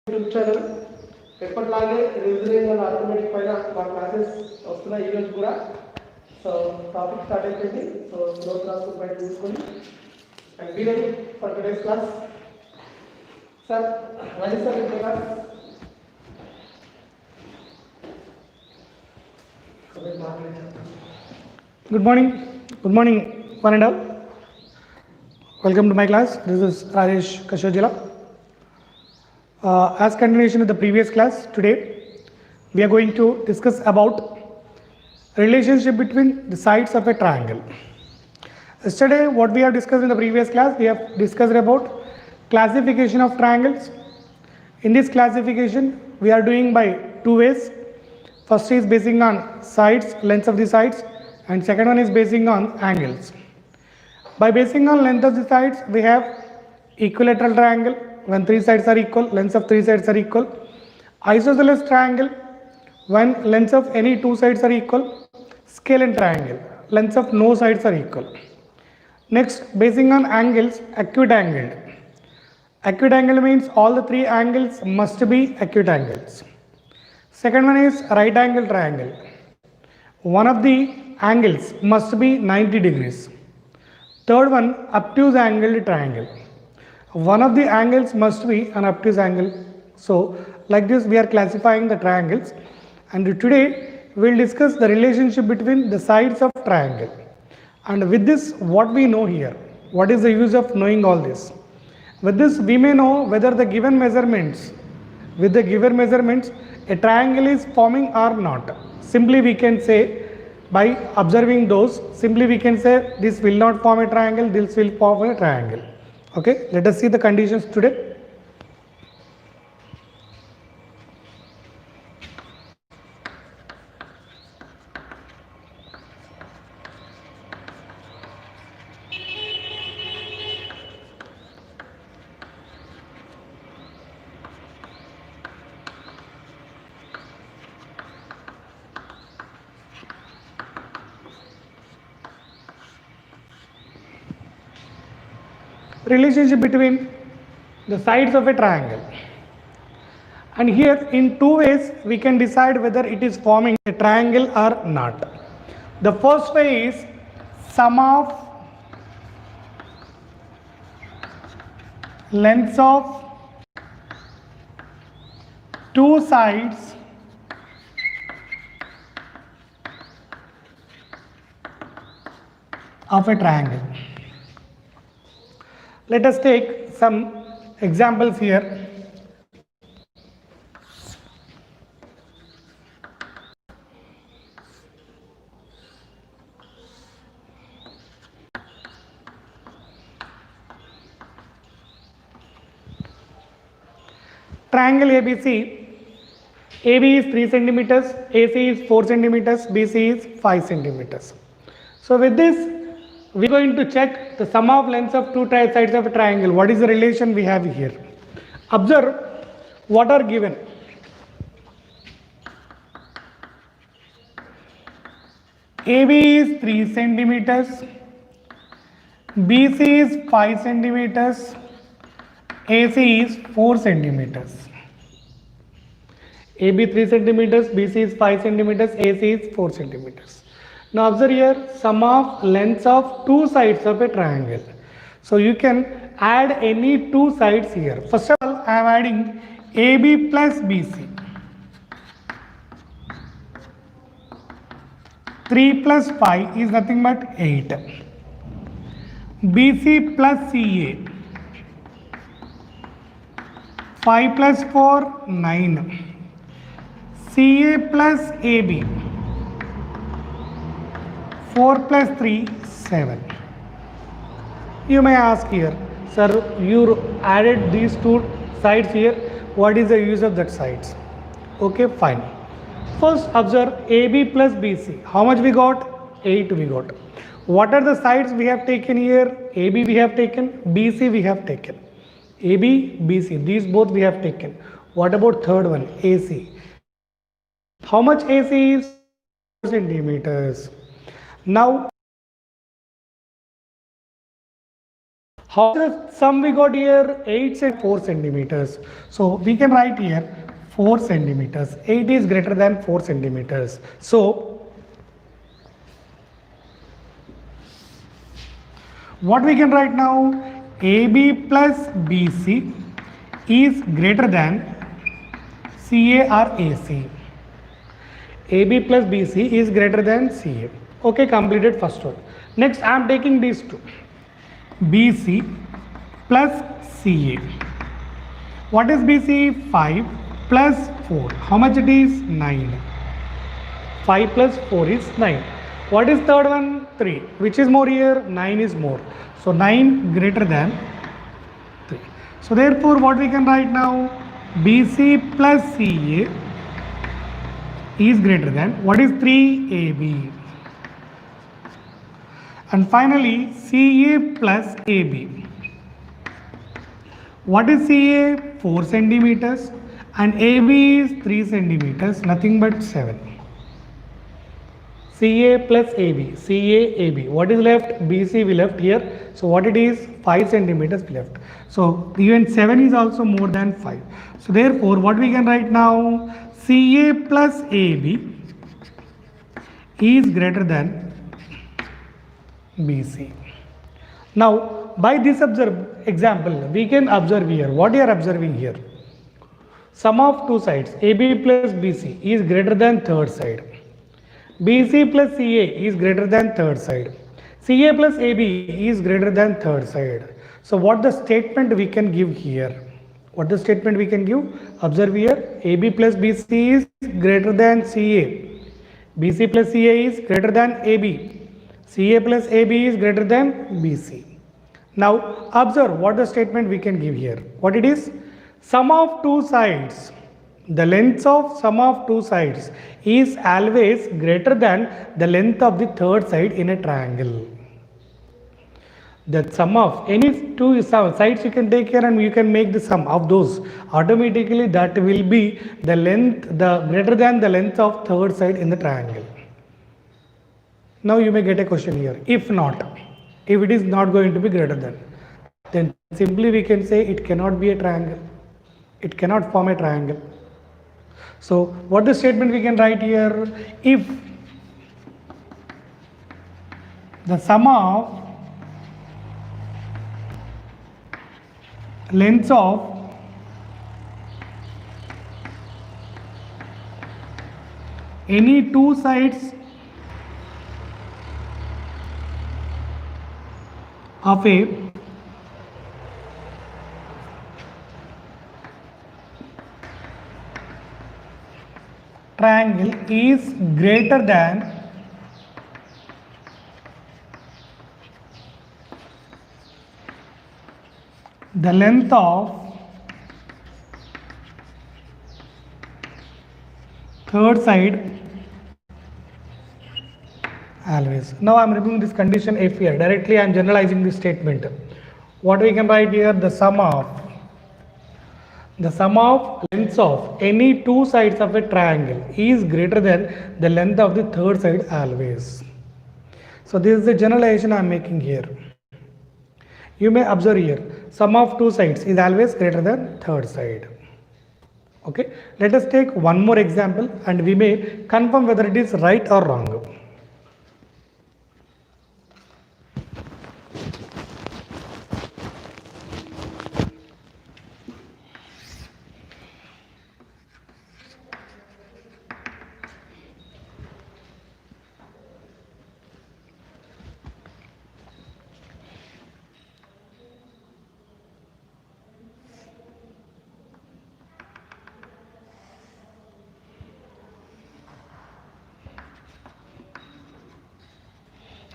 YouTube channel ఎప్పటిలాగే reasoning and arithmetic పైన మా క్లాసెస్ వస్తున్నాయి ఈరోజు కూడా. సో టాపిక్ స్టార్ట్ అయిపోయింది. సో స్లో క్లాస్ బయట తీసుకొని and be ready for today's class. Sir ready sir ఇంట్లో class. Good morning, one and all. Welcome to my class. This is Rajesh Kashojila. As continuation of the previous class, today we are going to discuss about relationship between the sides of a triangle. Yesterday, what we have discussed in the previous class, we have discussed about classification of triangles. In this classification, we are doing by two ways. First is basing on sides, lengths of the sides, and second one is basing on angles. By basing on length of the sides, we have equilateral triangle when three sides are equal, lengths of three sides are equal. Isosceles triangle when lengths of any two sides are equal. Scalene triangle, lengths of no sides are equal. Next, basing on angles, acute angled. Acute angle means all the three angles must be acute angles. Second one is right angle triangle. One of the angles must be 90 degrees. Third one, obtuse angled triangle. One of the angles must be an obtuse angle. So like this we are classifying the triangles, and today we will discuss the relationship between the sides of triangle. And with this, what we know here, what is the use of knowing all this? With this we may know whether the given measurements, with the given measurements a triangle is forming or not. Simply we can say, by observing those, simply we can say this will not form a triangle, this will form a triangle. Okay, let us see the conditions today. Relationship between the sides of a triangle, and here in two ways we can decide whether it is forming a triangle or not. The first way is sum of lengths of two sides of a triangle. Let us take some examples here. Triangle ABC, AB is 3 centimeters, AC is 4 centimeters, BC is 5 centimeters. So with this, we are going to check the sum of lengths of two sides of a triangle. What is the relation we have here? Observe what are given. AB is 3 centimeters, BC is 5 centimeters, AC is 4 centimeters. AB 3 centimeters, BC is 5 centimeters, AC is 4 centimeters. Now observe here, sum of lengths of two sides of a triangle. So you can add any two sides here. First of all, I am adding AB plus BC. 3 plus 5 is nothing but 8. BC plus CA. 5 plus 4, 9. CA plus AB. 4 plus 3, 7. You may ask here, sir, you added these two sides here, what is the use of that sides? Okay, fine. First observe AB plus BC. How much we got? 8 we got. What are the sides we have taken here? AB we have taken, BC we have taken. AB, BC, these both we have taken. What about third one? AC. How much AC is? Centimeters. Now How the sum we got here? 8 and 4 centimeters. So we can write here 4 centimeters. 8 is greater than 4 centimeters. So what we can write now? AB plus BC is greater than CA or AC. AB plus BC is greater than CA. Okay, completed first one. Next, I am taking these two. BC plus CA. What is BC? 5 plus 4. How much it is? 9. 5 plus 4 is 9. What is third one? 3. Which is more here? 9 is more. So 9 greater than 3. So therefore what we can write now? BC plus CA is greater than, what is 3AB? And finally CA plus AB. What is CA? 4 centimeters and AB is 3 centimeters, nothing but 7. CA plus AB, CA, AB. What is left? BC we left here. So what it is? 5 centimeters we left. So even 7 is also more than 5. So therefore what we can write now? CA plus AB is greater than BC. Now by this example we can observe here. What you are observing here? Sum of two sides AB plus BC is greater than third side. BC plus CA is greater than third side. CA plus AB is greater than third side. So what the statement we can give here? What the statement we can give? Observe here, AB plus BC is greater than CA. BC plus CA is greater than AB. CA plus AB is greater than BC. Now observe what the statement we can give here. What it is? Sum of two sides. The length of sum of two sides is always greater than the length of the third side in a triangle. The sum of any two sides you can take here and you can make the sum of those. Automatically that will be the length, the greater than the length of third side in the triangle. Now you may get a question here. If not, if it is not going to be greater than, then simply we can say it cannot be a triangle. It cannot form a triangle. So what the statement we can write here? If the sum of lengths of any two sides of a triangle is greater than the length of third side always. Now I am removing this condition if here. Directly I am generalizing this statement. What we can write here? The sum of lengths of any two sides of a triangle is greater than the length of the third side always. So this is the generalization I am making here. You may observe here, sum of two sides is always greater than third side. Okay, let us take one more example and we may confirm whether it is right or wrong.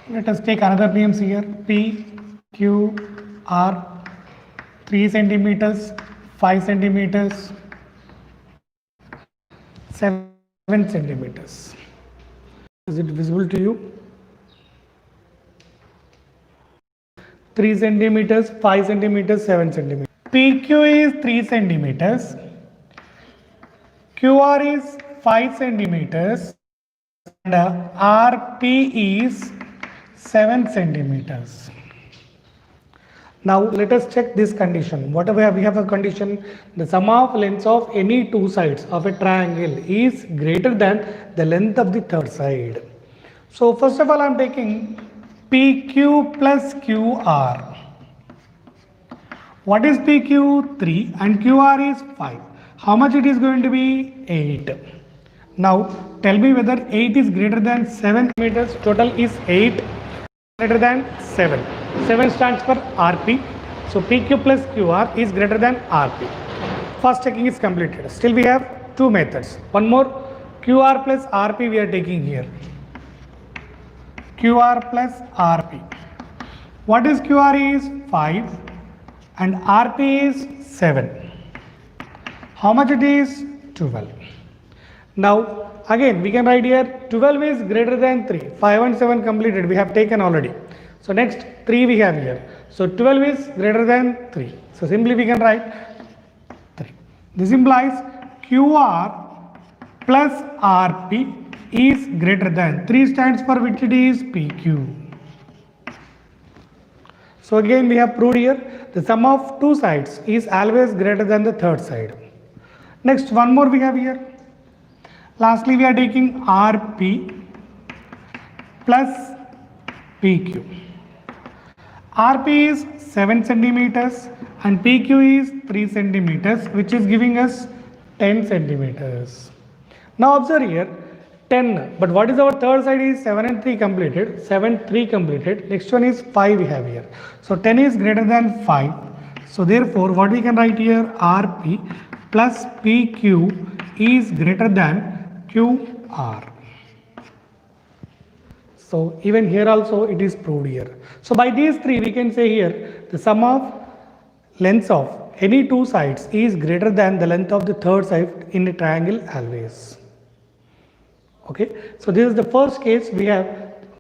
Let us take another names here. P, Q, R, 3 centimeters, 5 centimeters, 7 centimeters. Is it visible to you? 3 centimeters, 5 centimeters, 7 centimeters. PQ is 3 centimeters. QR is 5 centimeters. And RP is 7 centimeters. Now let us check this condition. Whatever we have a condition, the sum of lengths of any two sides of a triangle is greater than the length of the third side. So first of all, I am taking PQ plus QR. What is PQ? 3 and QR is 5. How much it is going to be? 8. Now tell me whether 8 is greater than 7 meters. Total is 8 greater than 7. 7 stands for RP. So PQ plus QR is greater than RP. First checking is completed. Still we have two methods. One more, QR plus RP we are taking here. QR plus RP. What is QR is 5 and RP is 7. How much it is? 12. Now again we can write here 12 is greater than 3. 5 and 7 completed we have taken already. So next 3 we have here. So 12 is greater than 3. So simply we can write 3. This implies QR plus RP is greater than 3 stands for which it is PQ. So again we have proved here the sum of two sides is always greater than the third side. Next one more we have here. Lastly we are taking RP plus PQ. RP is 7 centimeters and PQ is 3 centimeters, which is giving us 10 centimeters. Now observe here 10, but what is our third side is 7 and 3 completed, 7, 3 completed, next one is 5 we have here. So 10 is greater than 5. So therefore what we can write here, RP plus PQ is greater than QR. So even here also it is proved here. So by these three we can say here the sum of lengths of any two sides is greater than the length of the third side in a triangle always. Okay, so this is the first case we have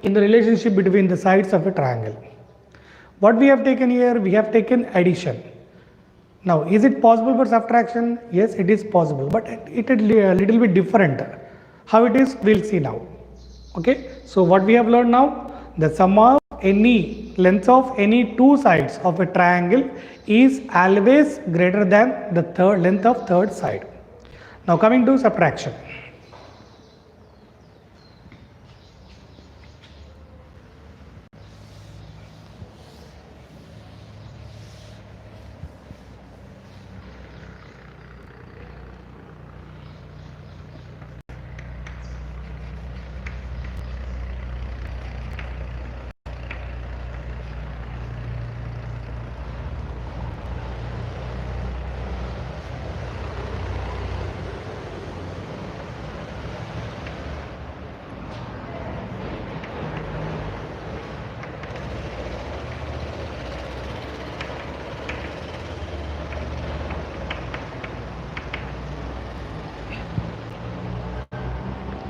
in the relationship between the sides of a triangle. What we have taken here, we have taken addition. Now is it possible for subtraction? Yes, it is possible, but it is a little bit different. How it is, we'll see now. Okay, so what we have learned now, the sum of any length of any two sides of a triangle is always greater than the length of third side. Now coming to subtraction.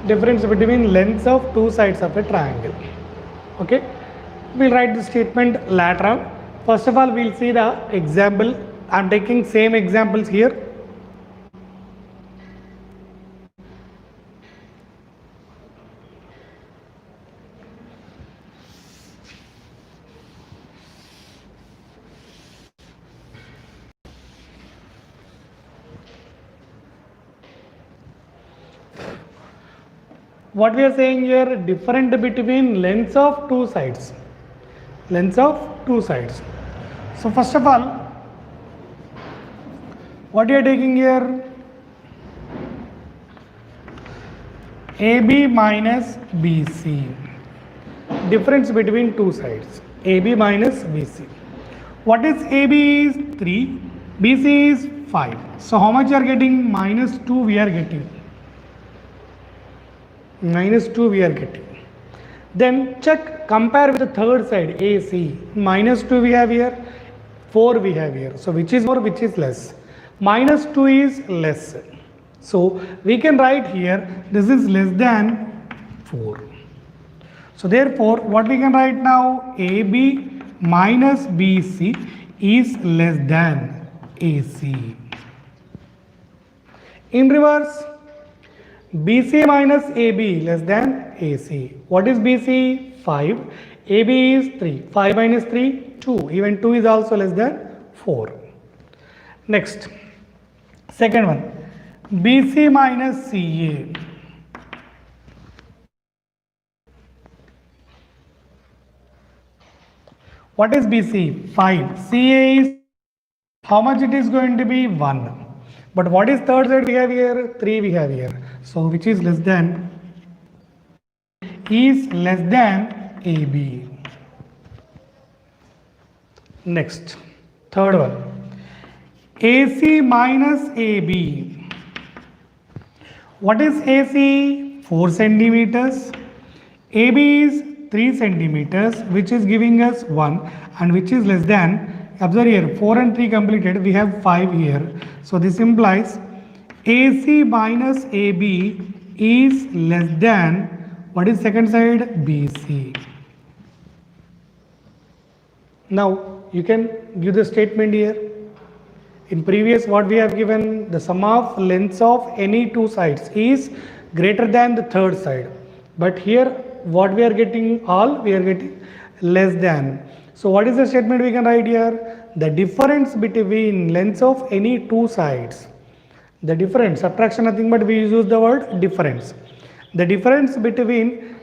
Difference between lengths of two sides of a triangle. Okay, we'll write the statement later on. First of all, we'll see the example. I'm taking same examples here. What we are saying here, different between lengths of two sides. Lengths of two sides. So first of all, what you are taking here, AB minus BC. Difference between two sides, AB minus BC. What is AB is 3, BC is 5. So how much you are getting? Minus 2 we are getting. Minus 2 we are getting. Then check, compare with the third side, AC. Minus 2 we have here, 4 we have here. So which is more, which is less? Minus 2 is less. So we can write here, this is less than 4. So therefore, what we can write now, AB minus BC is less than AC. In reverse, BC minus AB less than AC. What is BC? 5. AB is 3. 5 minus 3, 2. Even 2 is also less than 4. Next, second one, BC minus CA. What is BC? 5. CA is how much it is going to be? 1. But what is third side we have here? 3 we have here. So which is less than AB. Next, third one, AC minus AB. What is AC? 4 centimeters. AB is 3 centimeters, which is giving us 1 and which is less than, observe here, 4 and 3 completed, we have 5 here. So this implies AC minus AB is less than, what is second side? BC. Now you can give the statement here. In previous what we have given, the sum of lengths of any two sides is greater than the third side. But here what we are getting, all we are getting less than. So what is the statement we can write here? The difference between lengths of any two sides. The difference, subtraction nothing but we use the word difference. The difference between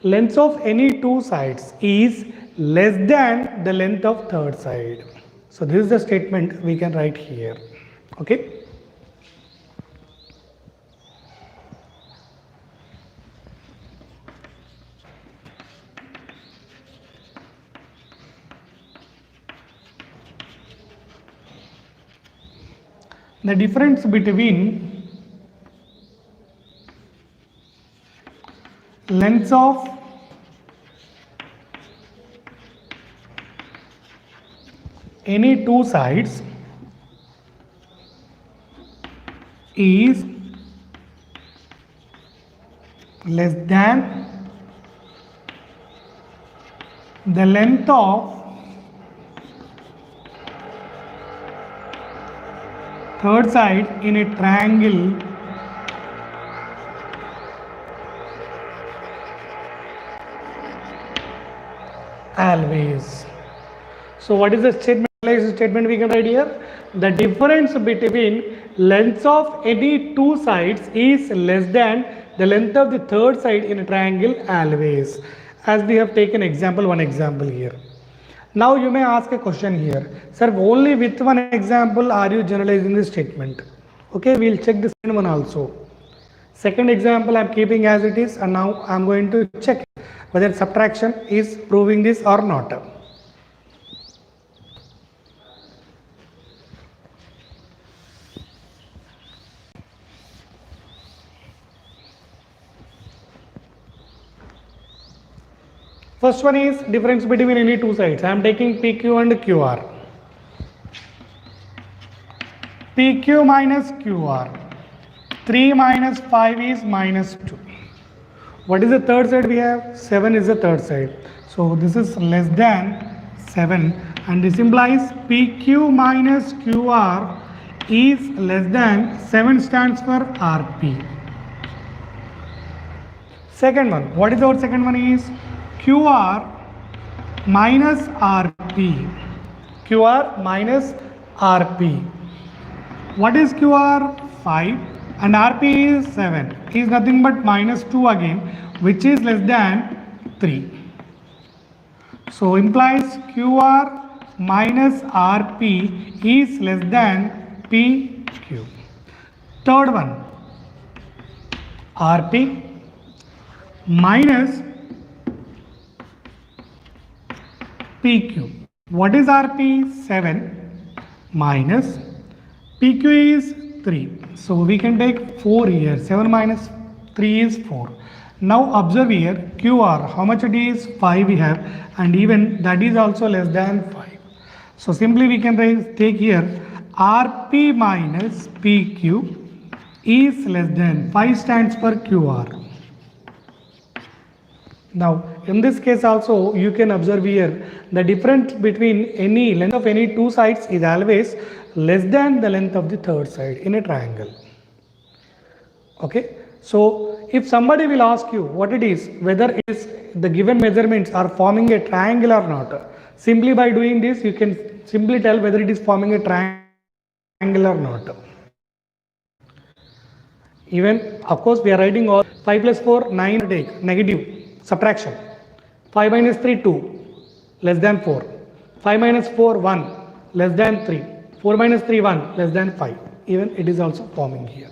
lengths of any two sides is less than the length of third side. So this is the statement we can write here. Okay. The difference between lengths of any two sides is less than the length of third side in a triangle always. So what is the statement we can write here? The difference between lengths of any two sides is less than the length of the third side in a triangle always. As we have taken example, one example here. Now you may ask a question here, sir, only with one example are you generalizing this statement? Okay, we'll check the second one also. Second example I am keeping as it is, and now I am going to check whether subtraction is proving this or not. First one is difference between any two sides. I am taking PQ and QR. PQ minus QR. 3 minus 5 is minus 2. What is the third side we have? 7 is the third side. So this is less than 7 and this implies PQ minus QR is less than 7 stands for RP. Second one. What is our second one is? QR minus RP. QR minus RP. What is QR? 5 and RP is 7. Is nothing but minus 2 again, which is less than 3. So implies QR minus RP is less than PQ. Third one, RP minus PQ. What is RP? 7 minus PQ is 3. So we can take 4 here. 7 minus 3 is 4. Now observe here QR. How much it is? 5 we have, and even that is also less than 5. So simply we can take here RP minus PQ is less than 5 stands for QR. Now in this case also you can observe here the difference between any length of any two sides is always less than the length of the third side in a triangle. Okay, So if somebody will ask you what it is, whether it is the given measurements are forming a triangle or not, simply by doing this, you can simply tell whether it is forming a triangle or not. Even, of course, we are writing all 5 plus 4, 9, take negative, subtraction. 5 minus 3, 2, less than 4. 5 minus 4, 1, less than 3. 4 minus 3, 1, less than 5. Even it is also forming here.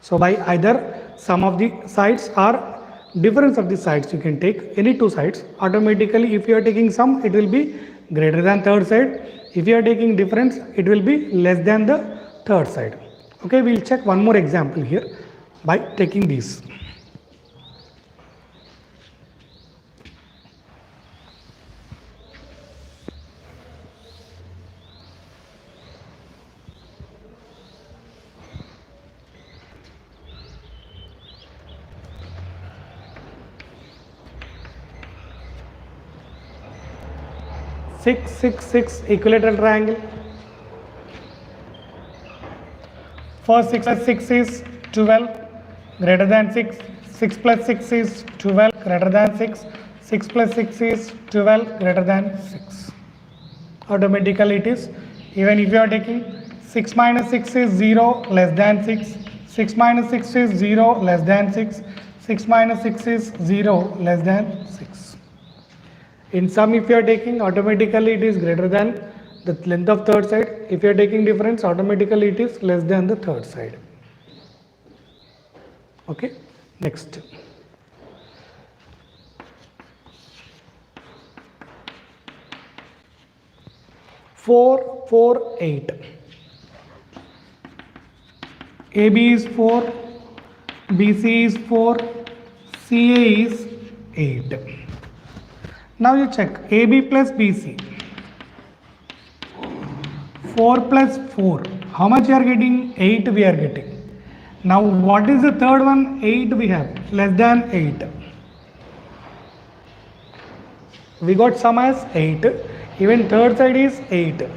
So by either sum of the sides or difference of the sides, you can take any two sides. Automatically, if you are taking sum, it will be greater than third side. If you are taking difference, it will be less than the third side. Okay, we will check one more example here by taking these. Six equilateral triangle. First 6 plus 6 is 12 greater than 6. 6 plus 6 is 12 greater than 6. 6 plus 6 is 12 greater than 6. Automatically it is. Even if you are taking 6 minus 6 is 0 less than 6. 6 minus 6 is 0 less than 6. 6 minus 6 is 0 less than 6. In sum, if you are taking, automatically it is greater than the length of third side. If you are taking difference, automatically it is less than the third side. Okay, next. Four, 4, 8. AB is 4, BC is 4, CA is 8. Now you check AB plus BC. 4 plus 4. How much you are getting? 8 we are getting. Now what is the third one? 8 we have. Less than 8. We got sum as 8. Even third side is 8.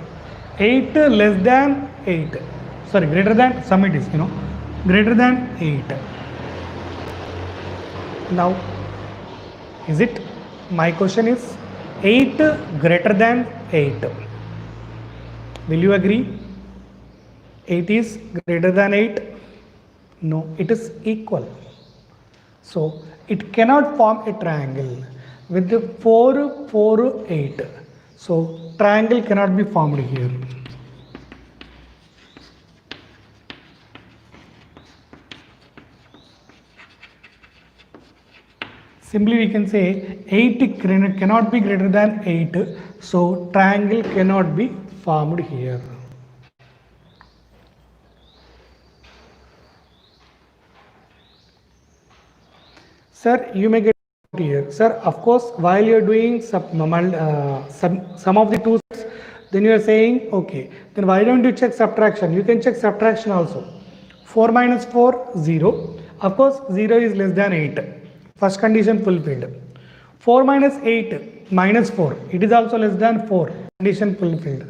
8 less than 8. Sorry, greater than, sum it is, greater than 8. Now, is it? My question is 8 greater than 8. Will you agree? 8 is greater than 8? No, it is equal. So it cannot form a triangle with the 4, 4, 8. So triangle cannot be formed here. Simply we can say 8 cannot be greater than 8. So triangle cannot be formed here. Sir, you may get here. Sir, of course, while you are doing some of the two sides, then you are saying, okay, then why don't you check subtraction? You can check subtraction also. 4 minus 4, 0. Of course, 0 is less than 8. First condition fulfilled. 4 minus 8 minus 4. It is also less than 4. Condition fulfilled.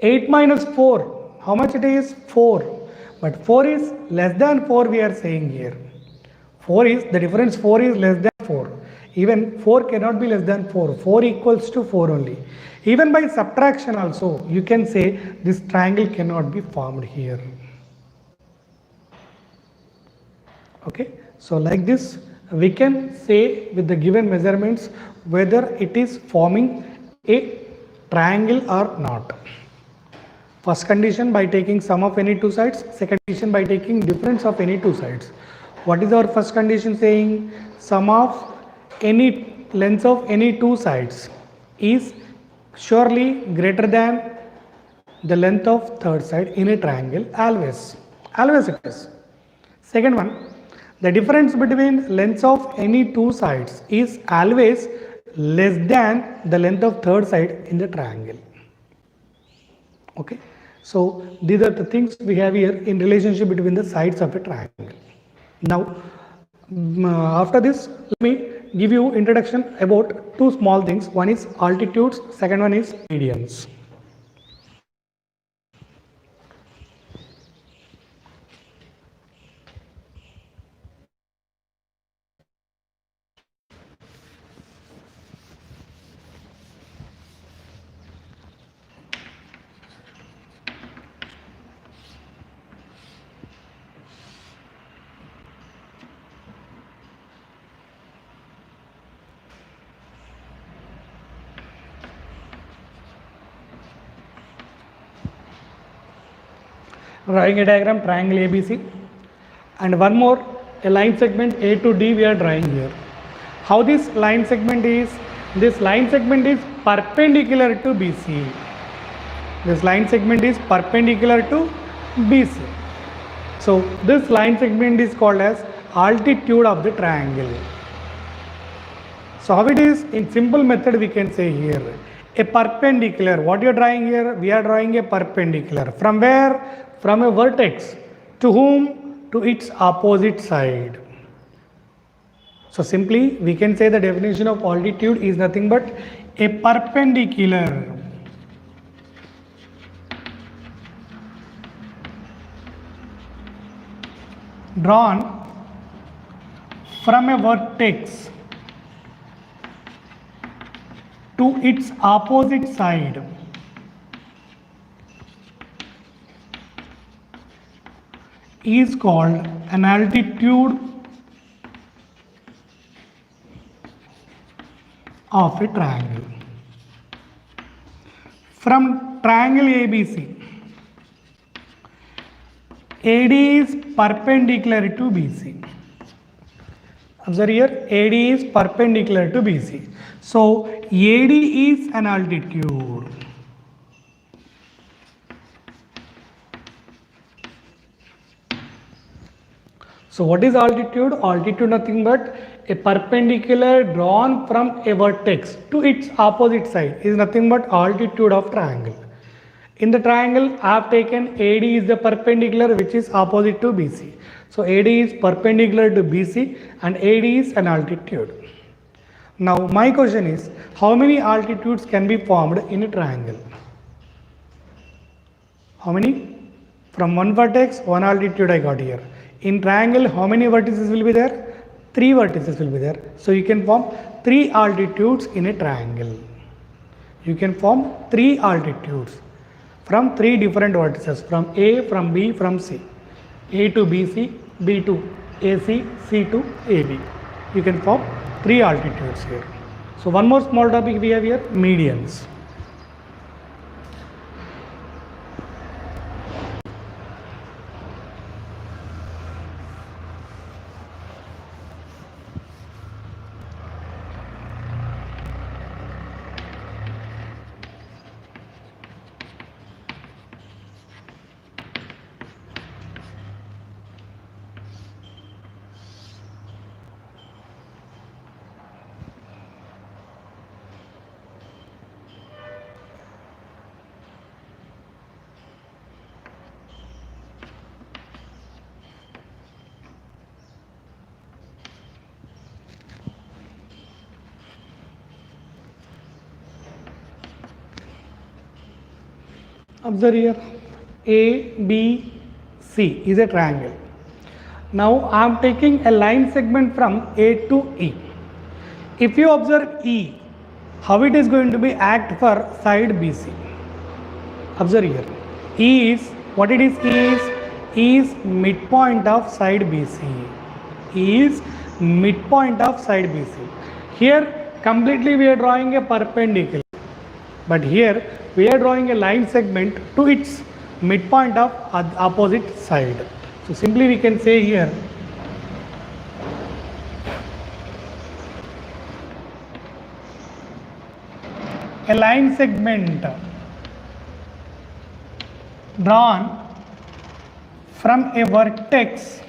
8 minus 4. How much it is? 4. But 4 is less than 4 we are saying here. 4 is, the difference 4 is less than 4. Even 4 cannot be less than 4. 4 equals to 4 only. Even by subtraction also, you can say this triangle cannot be formed here. Okay. So like this, we can say with the given measurements whether it is forming a triangle or not. First condition by taking sum of any two sides. Second condition by taking difference of any two sides. What is our first condition saying? Sum of any lengths of any two sides is surely greater than the length of third side in a triangle, always. Always it is. Second one, the difference between lengths of any two sides is always less than the length of third side in the triangle. Okay. So these are the things we have here in relationship between the sides of a triangle. Now, after this, let me give you introduction about two small things. One is altitudes, second one is medians. drawing a diagram triangle ABC, and one more, a line segment A to D we are drawing here. How this line segment is? This line segment is perpendicular to BC. This line segment is perpendicular to BC. So this line segment is called as altitude of the triangle. So how it is? In simple method we can say here, a perpendicular. What you are drawing here? We are drawing a perpendicular. From where? From a vertex. To whom? To its opposite side. So simply we can say the definition of altitude is nothing but a perpendicular drawn from a vertex to its opposite side is called an altitude of a triangle. From triangle ABC, AD is perpendicular to BC. Observe here, AD is perpendicular to BC. So AD is an altitude. So what is altitude? Altitude nothing but a perpendicular drawn from a vertex to its opposite side is nothing but altitude of triangle. In the triangle I have taken AD is the perpendicular which is opposite to BC. So AD is perpendicular to BC and AD is an altitude. Now my question is, how many altitudes can be formed in a triangle? How many? From one vertex, one altitude I got here. In triangle, how many vertices will be there? 3 vertices will be there. So you can form 3 altitudes in a triangle. You can form 3 altitudes from 3 different vertices, from A, from B, from C. A to BC, B to AC, C to AB. You can form 3 altitudes here. So one more small topic we have here, medians. Observe here, A, B, C is a triangle. Now I am taking a line segment from A to E. If you observe E, how it is going to be act for side BC. Observe here, E is, what it is E is midpoint of side BC. E is midpoint of side BC. Here completely we are drawing a perpendicular. But here we are drawing a line segment to its midpoint of opposite side. So simply we can say here, a line segment drawn from a vertex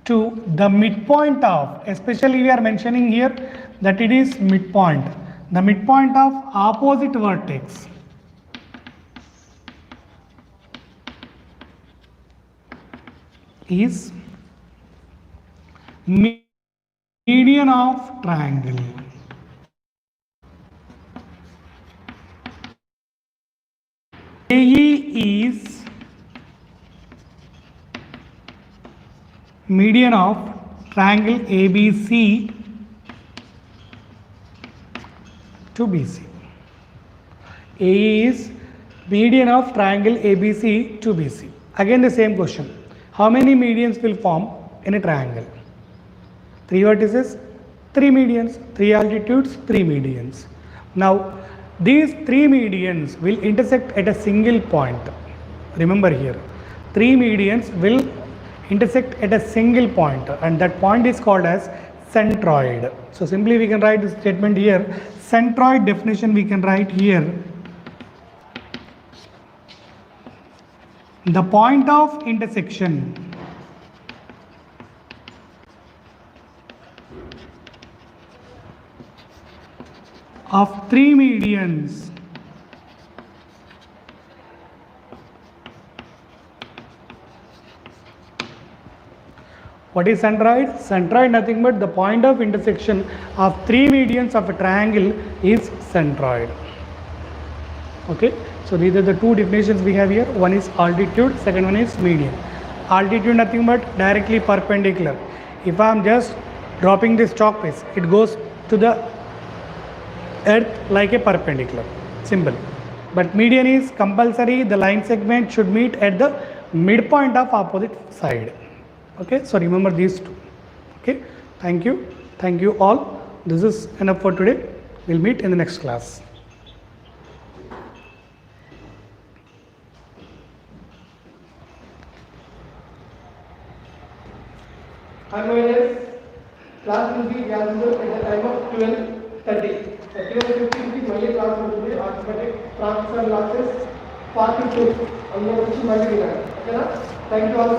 to the midpoint of, especially we are mentioning here that it is midpoint. The midpoint of opposite vertex is median of triangle. AE is median of triangle ABC to BC. AE is median of triangle ABC to BC. Again the same question. How many medians will form in a triangle? 3 vertices, 3 medians, 3 altitudes, 3 medians. Now these 3 medians will intersect at a single point. remember here, three medians will intersect at a single point, and that point is called as centroid. So simply we can write this statement here. Centroid definition we can write here. The point of intersection of three medians What is centroid? Centroid nothing but the point of intersection of three medians of a triangle is centroid. Okay, so these are the two definitions we have here. One is altitude, second one is median. Altitude nothing but directly perpendicular. If I am just dropping this chalk piece, it goes to the earth like a perpendicular. Simple. But median is compulsory. The line segment should meet at the midpoint of opposite side. Okay, so remember these two. Okay, thank you all. This is enough for today. We'll meet in the next class. Hi my dears, class will be as usual at the time of 12:30. At 12:50 మళ్ళీ class ఉంటుంది. Automatic transfer classes part 2 అందులో వచ్చి మళ్ళీ వినండి. ఓకేనా? Thank you all.